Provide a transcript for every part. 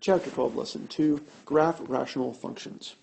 Chapter 12, Lesson 2, Graph Rational Functions.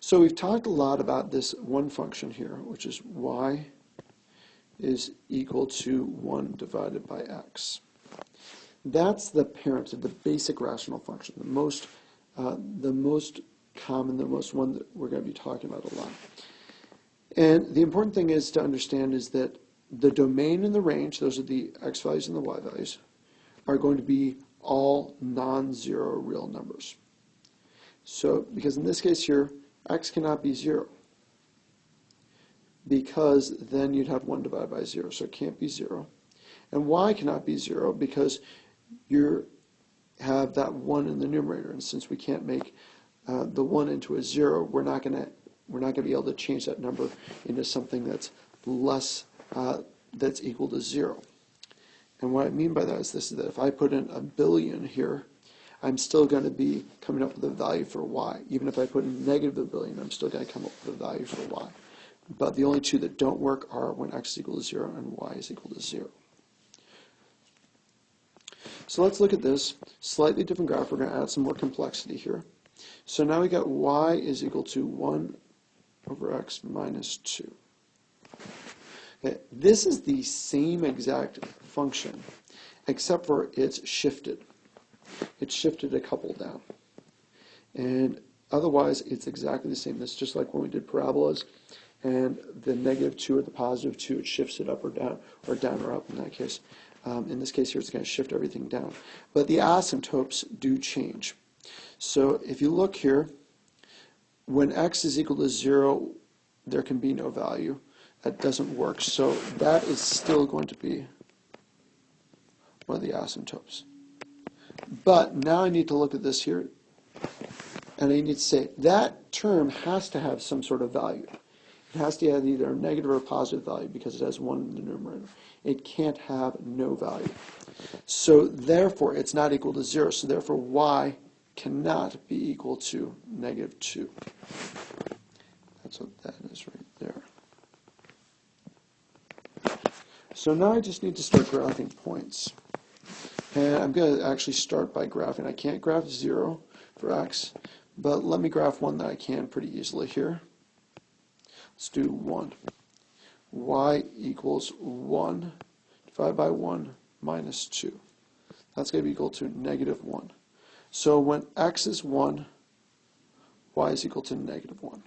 So we've talked a lot about this one function here, which is y is equal to 1 divided by x. That's the parent of the basic rational function, the most common, the most one that we're going to be talking about a lot. And the important thing is to understand is that the domain and the range, those are the x values and the y values, are going to be all non-zero real numbers. So, because in this case here, x cannot be 0, because then you'd have 1 divided by 0, so it can't be 0. And y cannot be 0 because you have that 1 in the numerator, and since we can't make the 1 into a 0, we're not going to be able to change that number into something that's less, that's equal to 0. And what I mean by that is this, is that if I put in a billion here, I'm still going to be coming up with a value for y. Even if I put in negative a billion, I'm still going to come up with a value for y. But the only two that don't work are when x is equal to 0 and y is equal to 0. So let's look at this slightly different graph. We're going to add some more complexity here. So now we got y is equal to 1 over x minus 2. Okay, this is the same exact function, except for it's shifted. It's shifted a couple down. And otherwise, it's exactly the same. It's just like when we did parabolas, and the negative 2 or the positive 2, it shifts it up or down or up in that case. In this case here, it's going to shift everything down. But the asymptotes do change. So if you look here, when x is equal to 0, there can be no value. That doesn't work. So that is still going to be one of the asymptotes. But now I need to look at this here, and I need to say that term has to have some sort of value. It has to have either a negative or a positive value because it has 1 in the numerator. It can't have no value. So therefore, it's not equal to 0. So therefore, y cannot be equal to negative 2. That's what that is right there. So now I just need to start graphing points. And I'm going to actually start by graphing. I can't graph 0 for x, but let me graph one that I can pretty easily here. Let's do 1. Y equals 1 divided by 1 minus 2. That's going to be equal to negative 1. So when x is 1, y is equal to negative 1.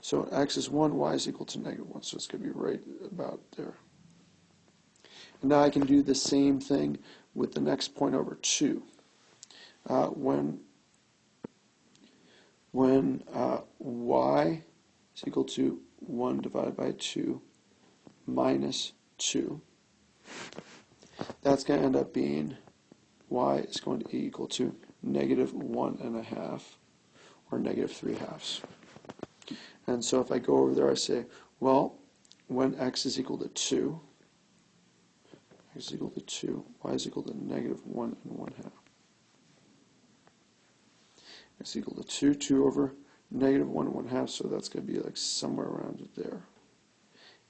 So when x is 1, y is equal to negative 1. So it's going to be right about there. And now I can do the same thing with the next point over 2. When y is equal to 1 divided by 2 minus 2, that's going to end up being y is going to be equal to negative 1.5 or negative 3/2. And so if I go over there, I say, well, when x is equal to 2, x is equal to 2, y is equal to negative 1.5. X is equal to 2, 2 over negative 1.5, so that's going to be like somewhere around it there.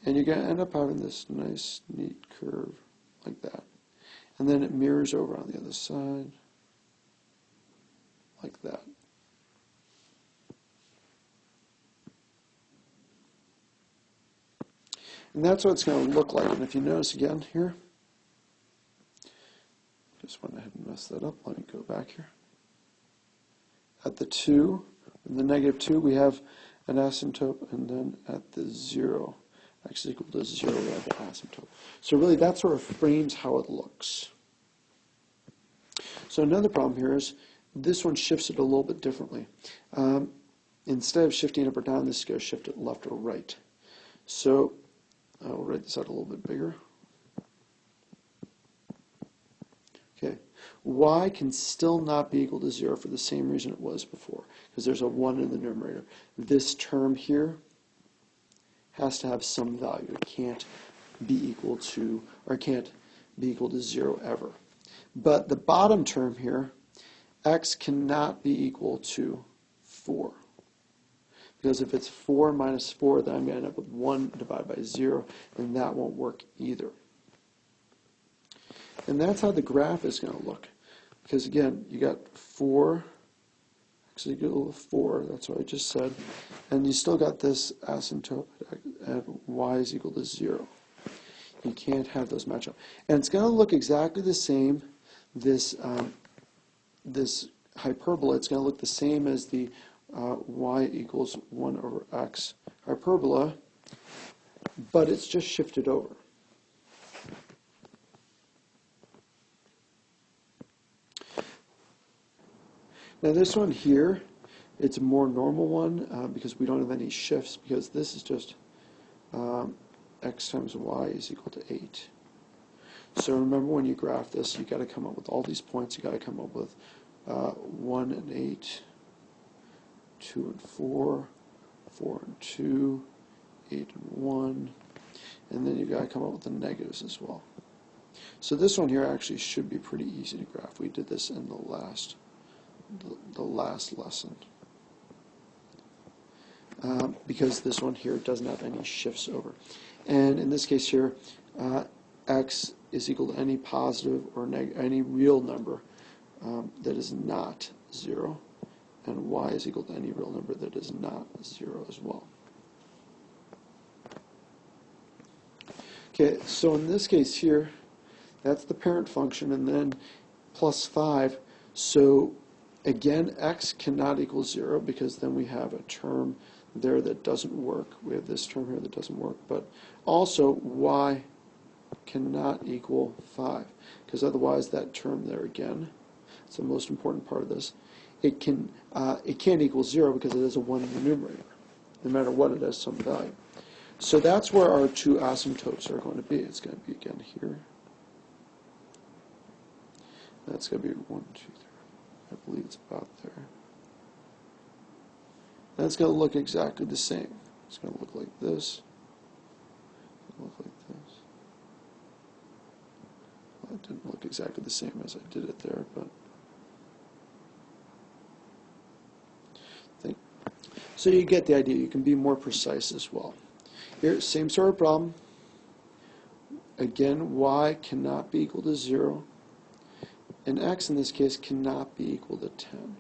And you're going to end up having this nice, neat curve like that. And then it mirrors over on the other side like that. And that's what it's going to look like. And if you notice again here, just went ahead and messed that up. Let me go back here. At the 2, and the negative 2, we have an asymptote, and then at the 0, x is equal to 0, we have the asymptote. So really, that sort of frames how it looks. So another problem here is this one shifts it a little bit differently. Instead of shifting up or down, this is going to shift it left or right. So I'll write this out a little bit bigger. Okay, y can still not be equal to 0 for the same reason it was before, because there's a 1 in the numerator. This term here has to have some value. It can't be equal to, or it can't be equal to 0 ever. But the bottom term here, x cannot be equal to 4. Because if it's 4 minus 4, then I'm going to end up with 1 divided by 0, and that won't work either. And that's how the graph is going to look. because again, you got 4, x equal to 4, that's what I just said, and you still got this asymptote at y is equal to 0. You can't have those match up. And it's going to look exactly the same, this hyperbola, it's going to look the same as the y equals 1 over x hyperbola, but it's just shifted over. Now this one here, it's a more normal one because we don't have any shifts, because this is just x times y is equal to 8. So remember, when you graph this, you got to come up with all these points. You got to come up with 1 and 8, 2 and 4, 4 and 2, 8 and 1, and then you got to come up with the negatives as well. So this one here actually should be pretty easy to graph. We did this in the last lesson. Because this one here doesn't have any shifts over. And in this case here, x is equal to any positive or any real number that is not 0, and y is equal to any real number that is not 0 as well. Okay, so in this case here, that's the parent function, and then plus 5. So again, x cannot equal 0, because then we have a term there that doesn't work. We have this term here that doesn't work. But also, y cannot equal 5, because otherwise that term there again, it's the most important part of this, it can't equal 0 because it has a 1 in the numerator. No matter what, it has some value. So that's where our two asymptotes are going to be. It's going to be again here. That's going to be 1, 2, 3. I believe it's about there. And it's going to look exactly the same. It's going to look like this. It's going to look like this. Well, it didn't look exactly the same as I did it there, but so you get the idea. You can be more precise as well. Here, same sort of problem. Again, y cannot be equal to 0. And x in this case cannot be equal to 10.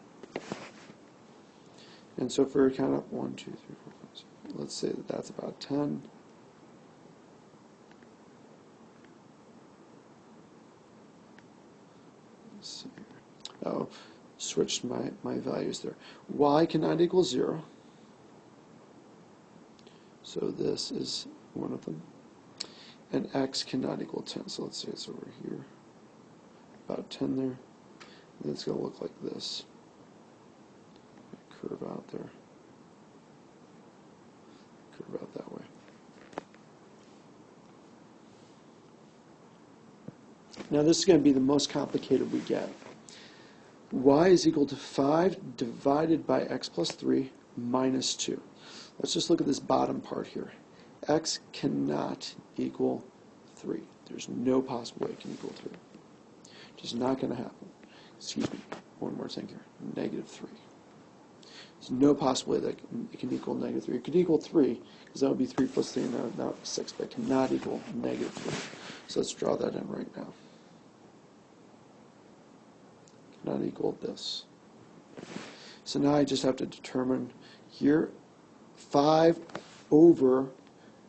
And so if we count up 1, 2, 3, 4, 5, 6, let's say that that's about 10. Let's see here. Oh, switched my values there. Y cannot equal 0. So this is one of them. And x cannot equal 10. So let's say it's over here. About 10 there. And it's going to look like this. Curve out there. Curve out that way. Now this is going to be the most complicated we get. Y is equal to 5 divided by x plus 3 minus 2. Let's just look at this bottom part here. X cannot equal 3. There's no possible way it can equal 3. Just not going to happen. Excuse me, one more thing here. Negative 3. There's no possible way that it can equal negative 3. It could equal 3, because that would be 3 plus 3, and that would be 6, but it cannot equal negative 3. So let's draw that in right now. Cannot equal this. So now I just have to determine here, 5 over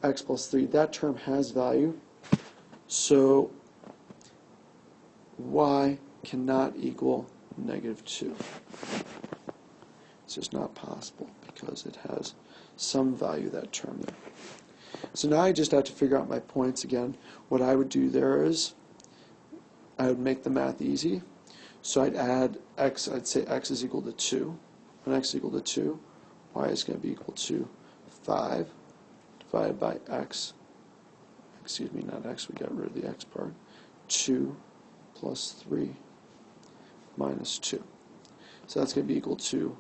x plus 3. That term has value. So y cannot equal negative 2. It's just not possible because it has some value, that term there. So now I just have to figure out my points again. What I would do there is I would make the math easy. So I'd add x, I'd say x is equal to 2. When x is equal to 2, y is going to be equal to 5 divided by x. Excuse me, not x, we got rid of the x part. 2 plus 3 minus 2. So that's going to be equal to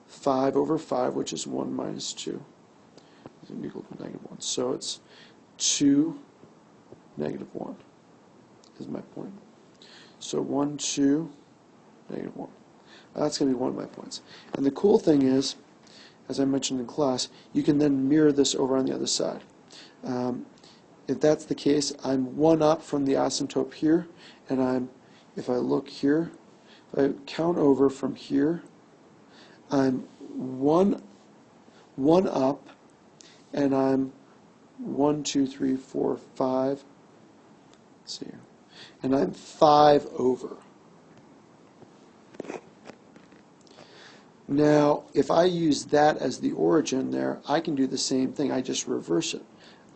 5 over 5, which is 1 minus 2. It's going to be equal to negative 1. So it's 2, negative 1 is my point. So 1, 2, negative 1. That's going to be one of my points. And the cool thing is, as I mentioned in class, you can then mirror this over on the other side. If that's the case, I'm one up from the asymptote here, and if I look here, If I count over from here, I'm one up, and I'm 1, 2, 3, 4, 5. Let's see here. And I'm 5 over. Now, if I use that as the origin there, I can do the same thing. I just reverse it.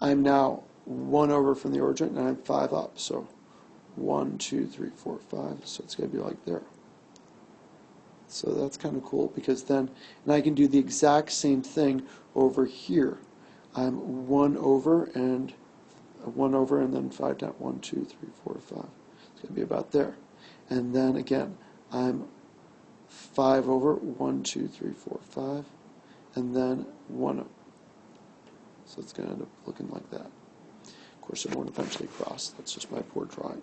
I'm now 1 over from the origin, and I'm 5 up. So 1, 2, 3, 4, 5. So it's going to be like there. So that's kind of cool, because then, and I can do the exact same thing over here. I'm 1 over and then 5 down. 1, 2, 3, 4, 5. It's going to be about there. And then again, I'm 5 over, 1, 2, 3, 4, 5, and then 1. So it's going to end up looking like that. Of course, it won't eventually cross. That's just my poor drawing.